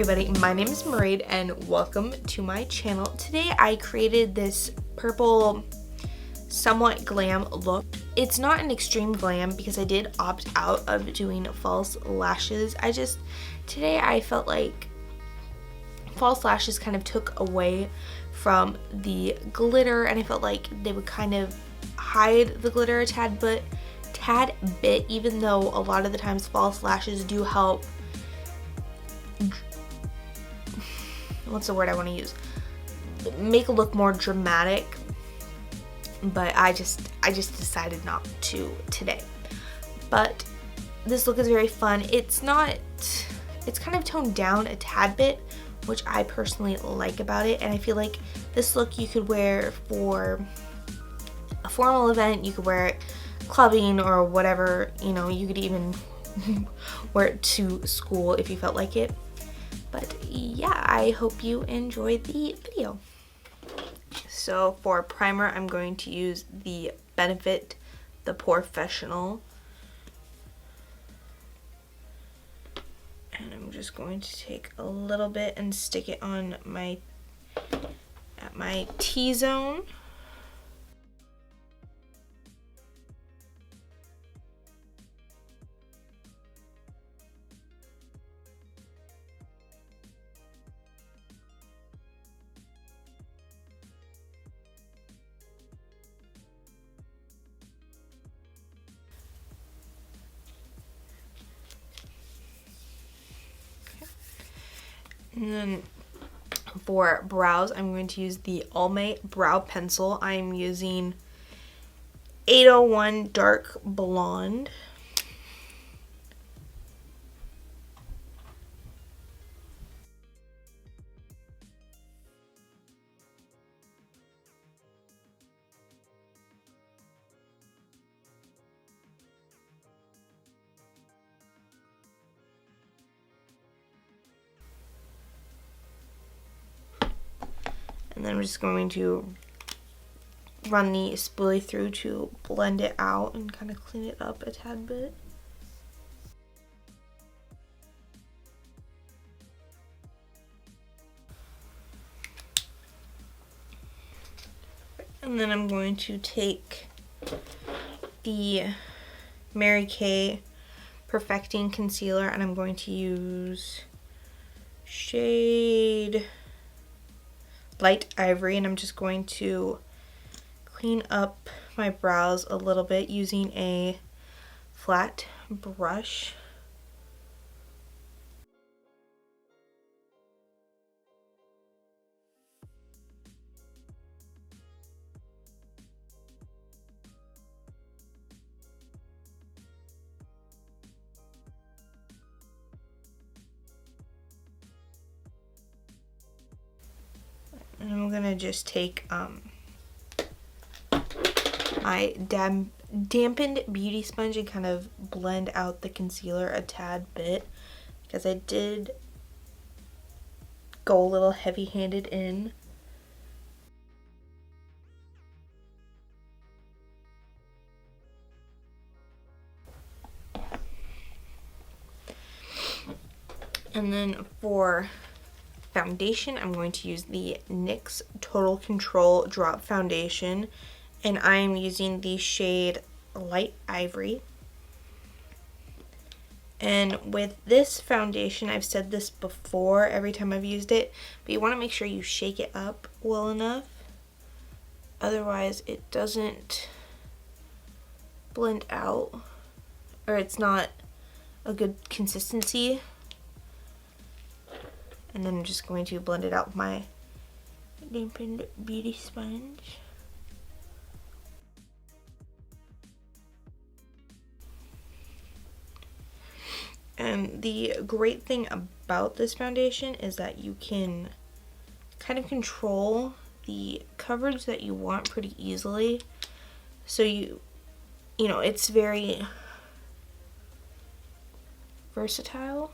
everybody, my name is Maraid and welcome to my channel. Today I created this purple somewhat glam look. It's not an extreme glam because I did opt out of doing false lashes. Today I felt like false lashes kind of took away from the glitter and I felt like they would kind of hide the glitter a tad bit, even though a lot of the times false lashes do help, what's the word I want to use, make it look more dramatic, but I just decided not to today. But this look is very fun. It's kind of toned down a tad bit, which I personally like about it, and I feel like this look you could wear for a formal event, you could wear it clubbing or whatever, you know, you could even wear it to school if you felt like it. But yeah, I hope you enjoyed the video. So for primer, I'm going to use the Benefit, the Pore-fessional. And I'm just going to take a little bit and stick it on at my T-zone. And then for brows, I'm going to use the Almay brow pencil. I'm using 801 Dark Blonde. And then I'm just going to run the spoolie through to blend it out and kind of clean it up a tad bit. And then I'm going to take the Mary Kay Perfecting Concealer and I'm going to use shade Light Ivory, and I'm just going to clean up my brows a little bit using a flat brush. And I'm gonna just take my dampened beauty sponge and kind of blend out the concealer a tad bit because I did go a little heavy-handed in. And then for foundation, I'm going to use the NYX Total Control Drop Foundation, and I am using the shade Light Ivory. And with this foundation, I've said this before every time I've used it, but you want to make sure you shake it up well enough, otherwise it doesn't blend out, or it's not a good consistency. And then I'm just going to blend it out with my dampened beauty sponge. And the great thing about this foundation is that you can kind of control the coverage that you want pretty easily. So you know, it's very versatile.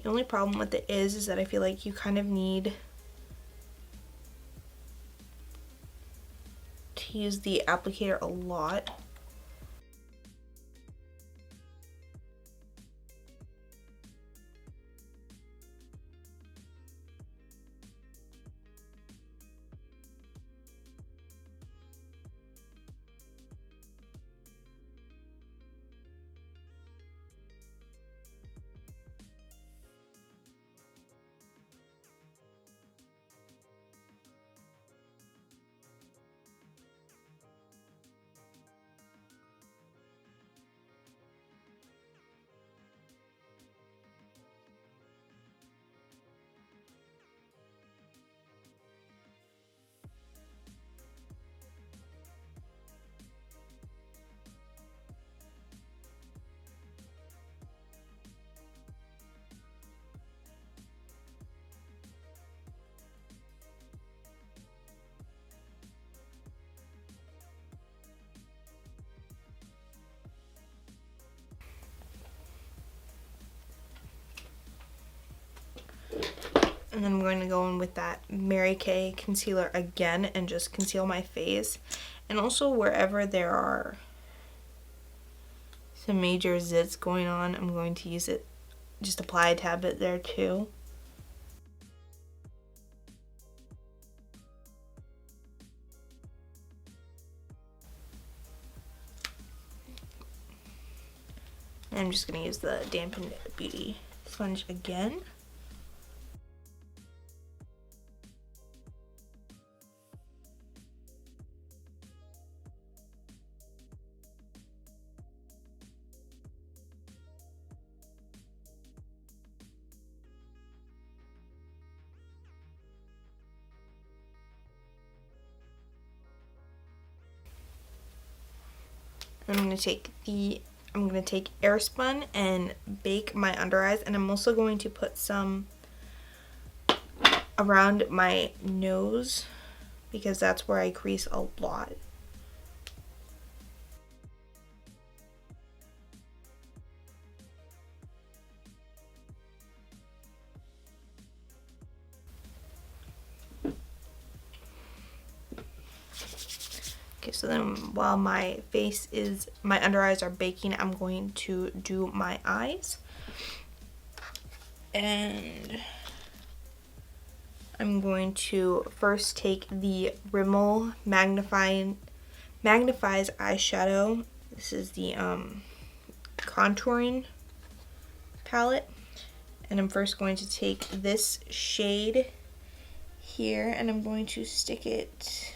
The only problem with it is that I feel like you kind of need use the applicator a lot. And then I'm going to go in with that Mary Kay concealer again and just conceal my face. And also wherever there are some major zits going on, I'm going to use it, just apply a tad bit there too. And I'm just going to use the Dampened Beauty sponge again. I'm going to take Airspun and bake my under eyes, and I'm also going to put some around my nose because that's where I crease a lot. Okay, so then while my under eyes are baking, I'm going to do my eyes. And I'm going to first take the Rimmel Magnifies eyeshadow. This is the contouring palette. And I'm first going to take this shade here and I'm going to stick it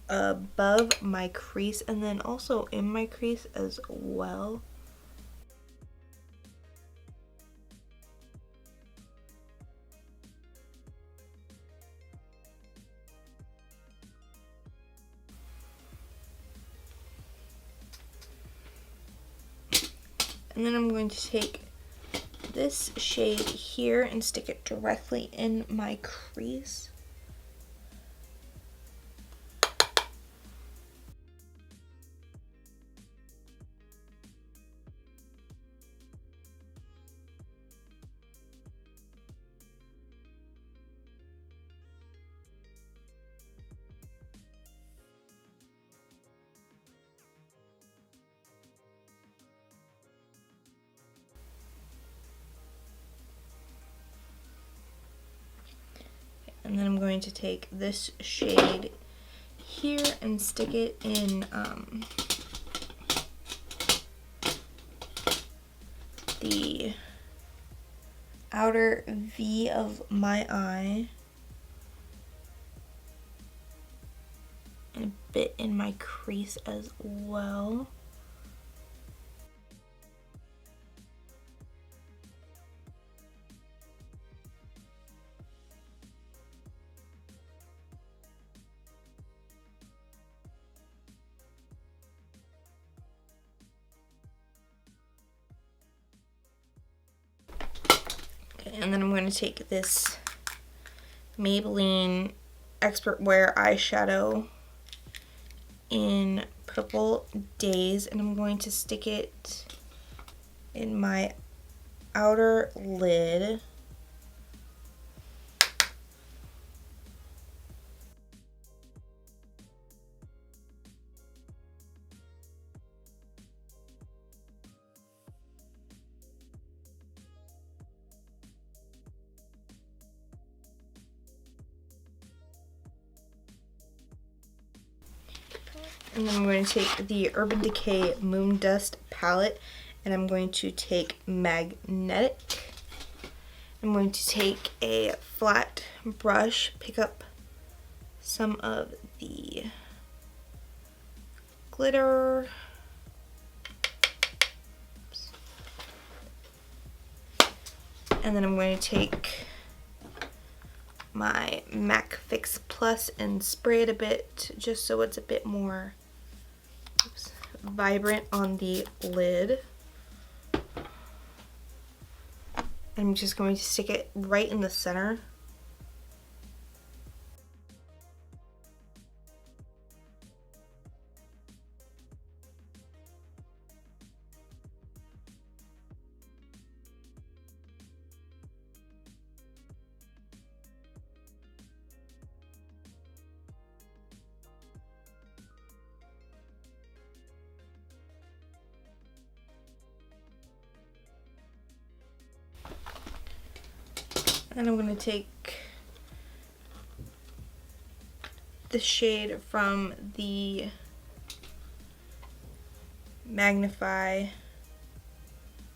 above my crease and then also in my crease as well. And then I'm going to take this shade here and stick it directly in my crease. And then I'm going to take this shade here and stick it in the outer V of my eye and a bit in my crease as well. And then I'm going to take this Maybelline Expert Wear eyeshadow in Purple Daze, and I'm going to stick it in my outer lid. And then I'm going to take the Urban Decay Moondust palette, and I'm going to take Magnetic. I'm going to take a flat brush, pick up some of the glitter. Oops. And then I'm going to take my MAC Fix Plus and spray it a bit just so it's a bit more vibrant on the lid. I'm just going to stick it right in the center. And I'm going to take the shade from the Mangif'Eye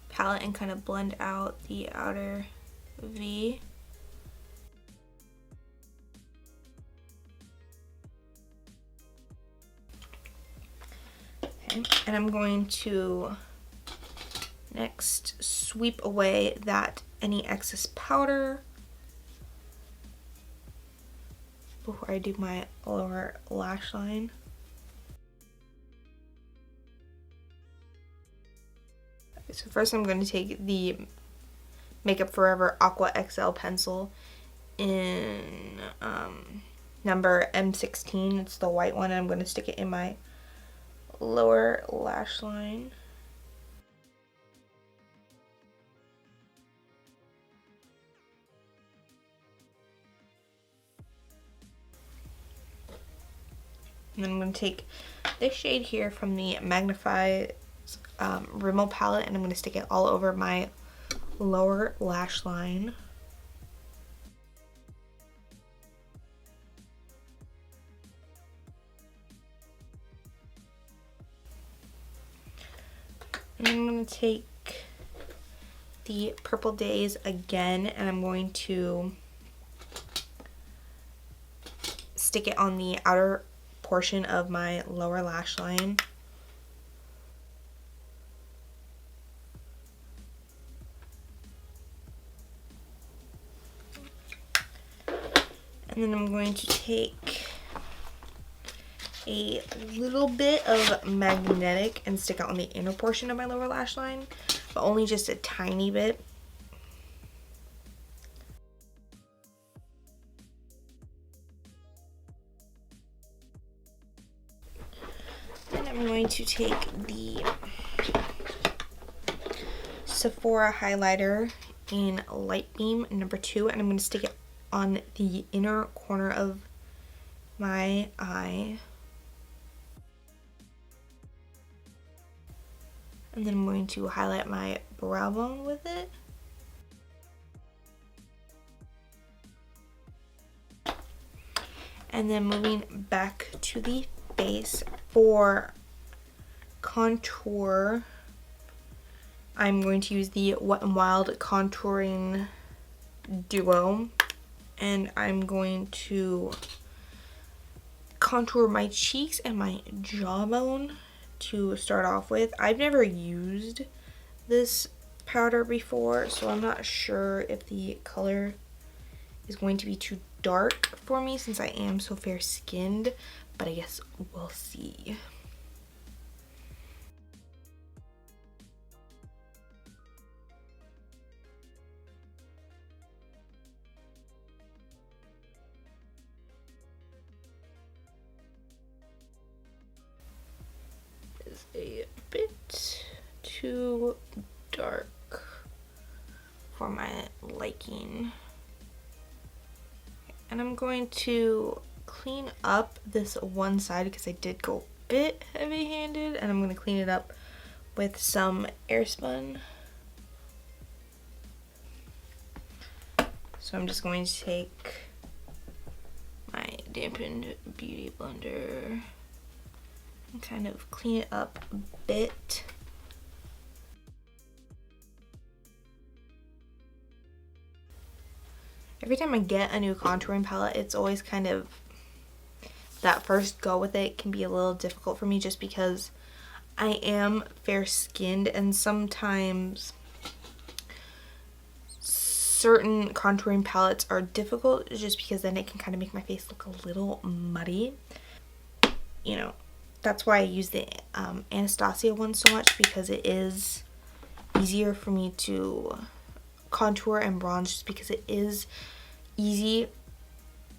palette and kind of blend out the outer V. Okay, and I'm going to next sweep away any excess powder before I do my lower lash line. Okay, so first I'm going to take the Makeup Forever Aqua XL pencil in number M16. It's the white one, and I'm going to stick it in my lower lash line. And then I'm going to take this shade here from the Mangif'Eye Rimmel palette, and I'm going to stick it all over my lower lash line. And I'm going to take the Purple Days again, and I'm going to stick it on the outer portion of my lower lash line. And then I'm going to take a little bit of Magnetic and stick it on the inner portion of my lower lash line, but only just a tiny bit. And I'm going to take the Sephora highlighter in Light Beam number 2, and I'm going to stick it on the inner corner of my eye. And then I'm going to highlight my brow bone with it. And then moving back to the face for contour, I'm going to use the Wet n Wild Contouring Duo. And I'm going to contour my cheeks and my jawbone to start off with. I've never used this powder before, so I'm not sure if the color is going to be too dark for me since I am so fair skinned, but I guess we'll see. Is a bit too dark for my liking. And I'm going to clean up this one side because I did go a bit heavy-handed, and I'm going to clean it up with some Airspun. So I'm just going to take my dampened beauty blender and kind of clean it up a bit. Every time I get a new contouring palette, it's always kind of, that first go with it can be a little difficult for me just because I am fair skinned, and sometimes certain contouring palettes are difficult just because then it can kind of make my face look a little muddy. You know, that's why I use the Anastasia one so much, because it is easier for me to contour and bronze, just because it is easy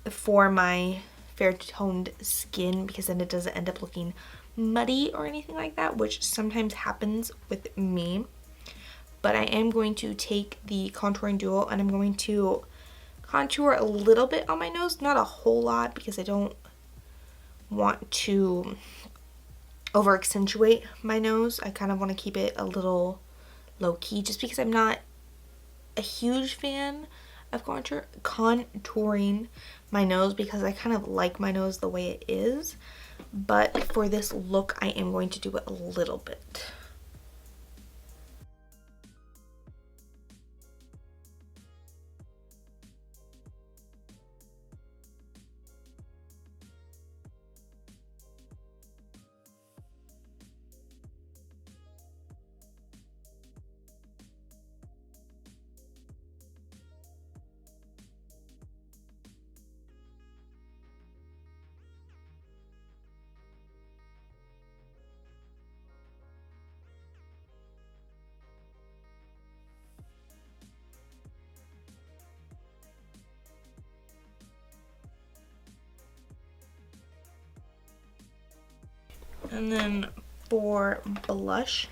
for my fair toned skin, because then it doesn't end up looking muddy or anything like that, which sometimes happens with me. But I am going to take the contouring duo and I'm going to contour a little bit on my nose, not a whole lot, because I don't want to over accentuate my nose. I kind of want to keep it a little low key, just because I'm not a huge fan of contouring my nose, because I kind of like my nose the way it is. But for this look, I am going to do it a little bit. And then for blush,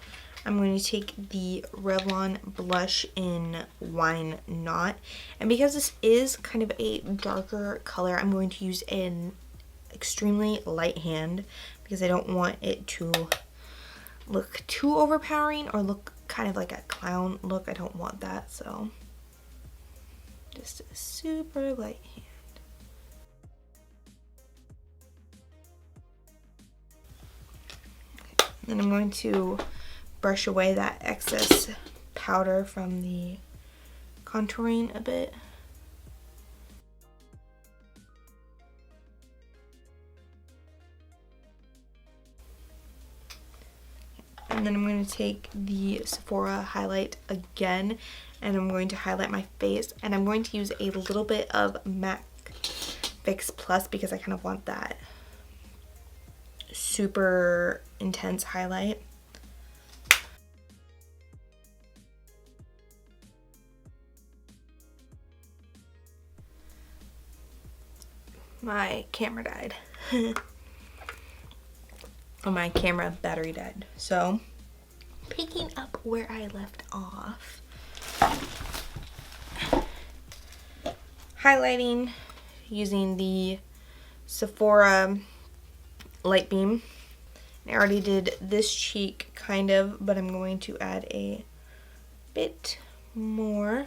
I'm going to take the Revlon blush in Wine Not. And because this is kind of a darker color, I'm going to use an extremely light hand, because I don't want it to look too overpowering or look kind of like a clown look. I don't want that, so just a super light hand. Then I'm going to brush away that excess powder from the contouring a bit. And then I'm going to take the Sephora highlight again, and I'm going to highlight my face, and I'm going to use a little bit of MAC Fix Plus, because I kind of want that super intense highlight. My camera died. Oh, my camera battery died. So, picking up where I left off. Highlighting using the Sephora Light Beam. I already did this cheek kind of, but I'm going to add a bit more.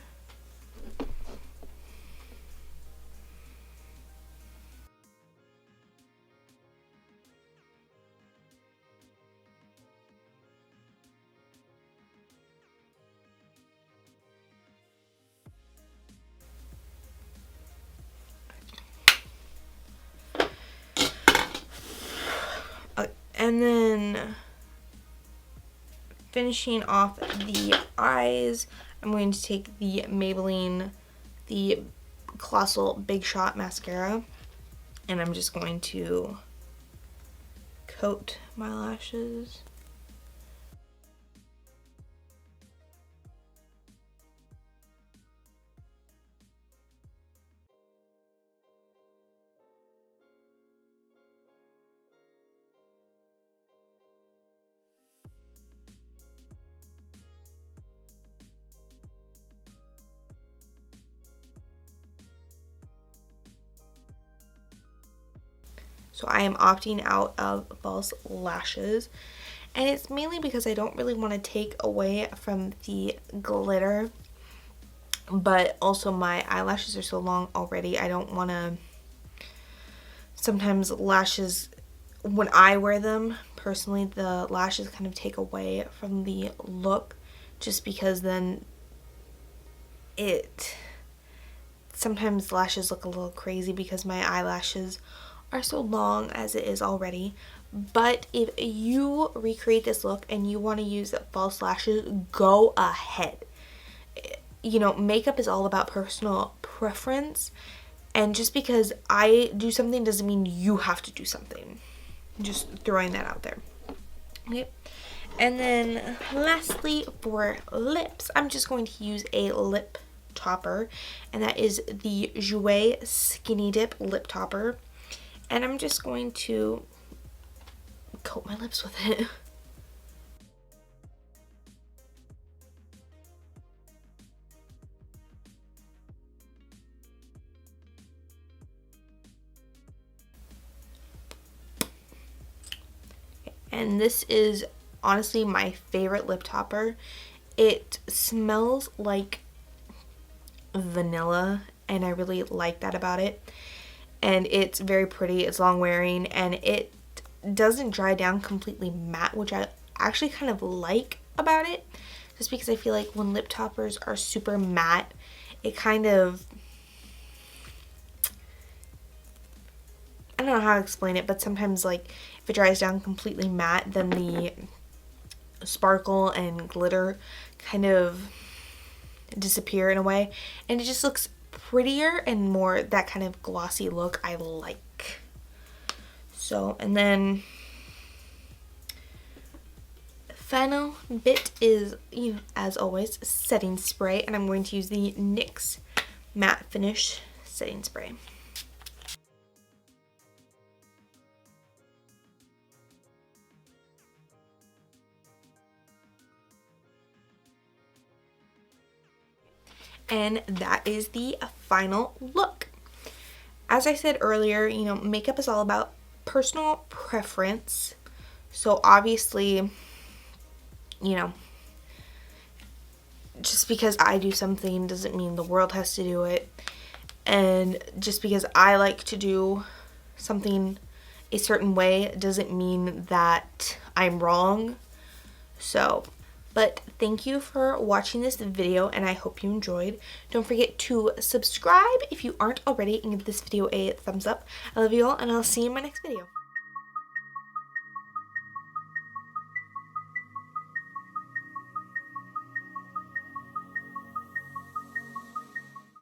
And then finishing off the eyes, I'm going to take the Maybelline, the Colossal Big Shot Mascara, and I'm just going to coat my lashes. So I am opting out of false lashes, and it's mainly because I don't really want to take away from the glitter, but also my eyelashes are so long already. I don't want to, sometimes lashes, when I wear them personally, the lashes kind of take away from the look, just because then sometimes lashes look a little crazy because my eyelashes are so long as it is already. But if you recreate this look and you want to use false lashes, go ahead. You know, makeup is all about personal preference, and just because I do something doesn't mean you have to do something. Just throwing that out there. Okay. And then lastly, for lips, I'm just going to use a lip topper, and that is the Jouer Skinny Dip lip topper, and I'm just going to coat my lips with it. And this is honestly my favorite lip topper. It smells like vanilla, and I really like that about it. And it's very pretty, it's long wearing, and it doesn't dry down completely matte, which I actually kind of like about it, just because I feel like when lip toppers are super matte, it kind of, I don't know how to explain it, but sometimes like if it dries down completely matte, then the sparkle and glitter kind of disappear in a way, and it just looks prettier and more that kind of glossy look I like. So, and then final bit is, you know, as always, setting spray, and I'm going to use the NYX Matte Finish setting spray. And that is the final look. As I said earlier, you know, makeup is all about personal preference. So obviously, you know, just because I do something doesn't mean the world has to do it. And just because I like to do something a certain way doesn't mean that I'm wrong. So, but thank you for watching this video, and I hope you enjoyed. Don't forget to subscribe if you aren't already, and give this video a thumbs up. I love you all, and I'll see you in my next video.